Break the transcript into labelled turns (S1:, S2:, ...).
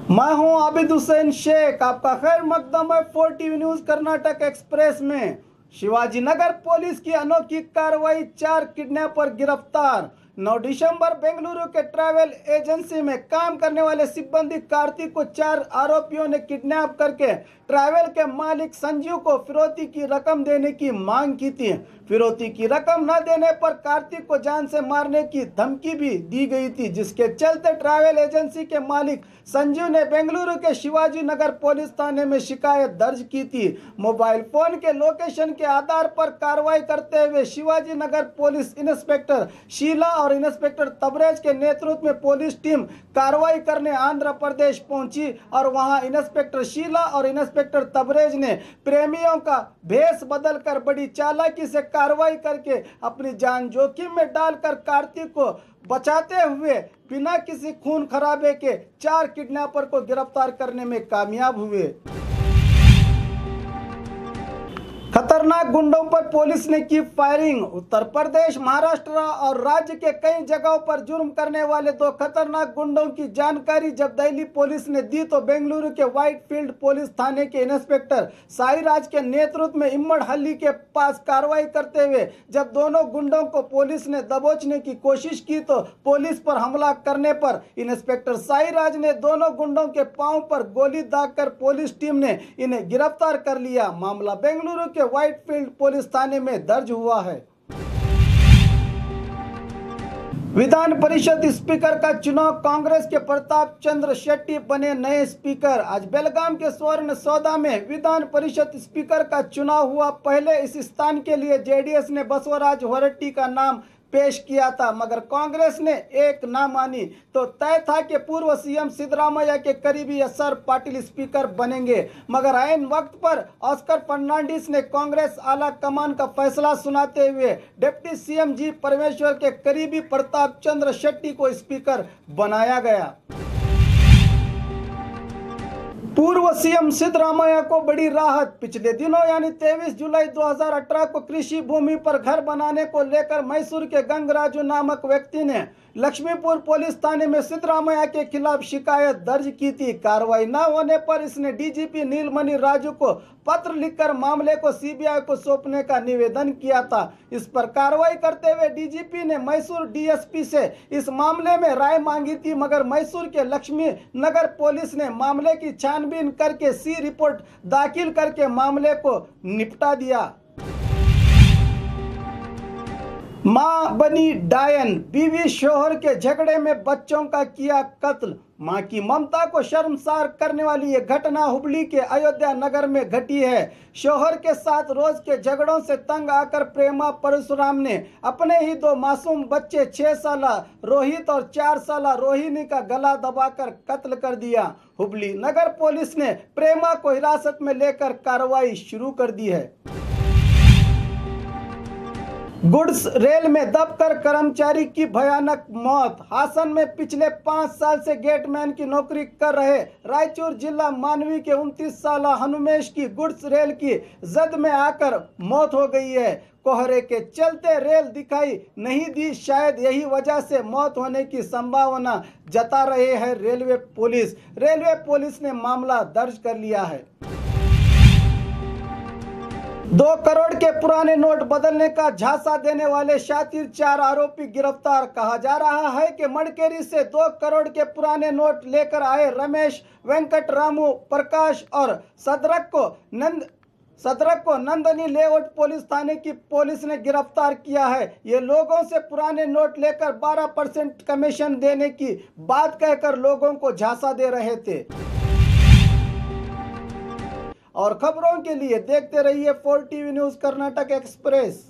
S1: मैं हूं आबिद हुसैन शेख, आपका खैर मकदम है 4 TV न्यूज कर्नाटक एक्सप्रेस में। शिवाजी नगर पुलिस की अनोखी कार्रवाई, 4 किडनैपर गिरफ्तार। 9 दिसंबर बेंगलुरु के ट्रैवल एजेंसी में काम करने वाले सिब्बंदी कार्तिक को 4 आरोपियों ने किडनैप करके ट्रैवल के मालिक संजीव को फिरौती की रकम देने की मांग की थी। फिरौती की रकम न देने पर कार्तिक को जान से मारने की धमकी भी दी गई थी, जिसके चलते ट्रैवल एजेंसी के मालिक संजीव ने बेंगलुरु के शिवाजी नगर पुलिस थाने में शिकायत दर्ज की थी। मोबाइल फोन के लोकेशन के आधार पर कार्रवाई करते हुए शिवाजी नगर पुलिस इंस्पेक्टर शीला और इंस्पेक्टर तबरेज के नेतृत्व में पुलिस टीम कार्रवाई करने आंध्र प्रदेश पहुंची और वहां इंस्पेक्टर शीला और इंस्पेक्टर तबरेज ने प्रेमियों का भेष बदलकर बड़ी चालाकी से कार्रवाई करके अपनी जान जोखिम में डालकर कार्तिक को बचाते हुए बिना किसी खून खराबे के 4 किडनैपर को गिरफ्तार करने में कामयाब हुए। खतरनाक गुंडों पर पुलिस ने की फायरिंग। उत्तर प्रदेश, महाराष्ट्र और राज्य के कई जगहों पर जुर्म करने वाले 2 खतरनाक गुंडों की जानकारी जब दिल्ली पुलिस ने दी तो बेंगलुरु के व्हाइटफील्ड पुलिस थाने के इंस्पेक्टर साईराज के नेतृत्व में इम्मड़हल्ली के पास कार्रवाई करते हुए जब दोनों गुंडों को पुलिस ने दबोचने की कोशिश की तो पुलिस पर हमला करने पर इंस्पेक्टर साईराज ने दोनों गुंडों के पांव पर गोली दागकर पुलिस टीम ने इन्हें गिरफ्तार कर लिया। मामला बेंगलुरु के व्हाइटफील्ड पुलिस थाने में दर्ज हुआ है। विधान परिषद स्पीकर का चुनाव, कांग्रेस के प्रताप चंद्र शेट्टी बने नए स्पीकर। आज बेलगाम के स्वर्ण सौदा में विधान परिषद स्पीकर का चुनाव हुआ। पहले इस स्थान के लिए जेडीएस ने बसवराज होरट्टी का नाम पेश किया था, मगर कांग्रेस ने एक ना मानी तो तय था कि पूर्व सीएम सिद्धरामैया के करीबी एसआर पाटिल स्पीकर बनेंगे। मगर ऐन वक्त पर ऑस्कर फर्नांडिस ने कांग्रेस आला कमान का फैसला सुनाते हुए डिप्टी सीएम जी परमेश्वर के करीबी प्रताप चंद्र शेट्टी को स्पीकर बनाया गया। पूर्व सीएम सिद्धरामैया को बड़ी राहत। पिछले दिनों यानी 23 जुलाई 2018 को कृषि भूमि पर घर बनाने को लेकर मैसूर के गंगराजू नामक व्यक्ति ने लक्ष्मीपुर पुलिस थाने में सिद्धरामैया के खिलाफ शिकायत दर्ज की थी। कार्रवाई न होने पर इसने डीजीपी नीलमणि राजू को पत्र लिखकर मामले को सीबीआई को सौंपने का निवेदन किया था। इस पर कार्रवाई करते हुए डीजीपी ने मैसूर डीएसपी से इस मामले में राय मांगी थी, मगर मैसूर के लक्ष्मी नगर पुलिस ने मामले की छानबीन करके सी रिपोर्ट दाखिल करके मामले को निपटा दिया। मां बनी डायन, बीवी शोहर के झगड़े में बच्चों का किया कत्ल। मां की ममता को शर्मसार करने वाली ये घटना हुबली के अयोध्या नगर में घटी है। शोहर के साथ रोज के झगड़ों से तंग आकर प्रेमा परशुराम ने अपने ही 2 मासूम बच्चे 6 साल रोहित और 4 साल रोहिणी का गला दबाकर कत्ल कर दिया। हुबली नगर पुलिस ने प्रेमा को हिरासत में लेकर कार्रवाई शुरू कर दी है। गुड्स रेल में दबकर कर्मचारी की भयानक मौत। हासन में पिछले 5 साल से गेटमैन की नौकरी कर रहे रायचूर जिला मानवी के 29 साल हनुमेश की गुड्स रेल की जद में आकर मौत हो गई है। कोहरे के चलते रेल दिखाई नहीं दी, शायद यही वजह से मौत होने की संभावना जता रहे हैं रेलवे पुलिस। रेलवे पुलिस ने मामला दर्ज कर लिया है। 2 करोड़ के पुराने नोट बदलने का झांसा देने वाले शातिर 4 आरोपी गिरफ्तार। कहा जा रहा है कि मड़केरी से 2 करोड़ के पुराने नोट लेकर आए रमेश, वेंकट रामू, प्रकाश और सदरक को नंदनी लेआउट पुलिस थाने की पुलिस ने गिरफ्तार किया है। ये लोगों से पुराने नोट लेकर 12% कमीशन देने की बात कहकर लोगों को झांसा दे रहे थे। और खबरों के लिए देखते रहिए 4 TV न्यूज कर्नाटक एक्सप्रेस।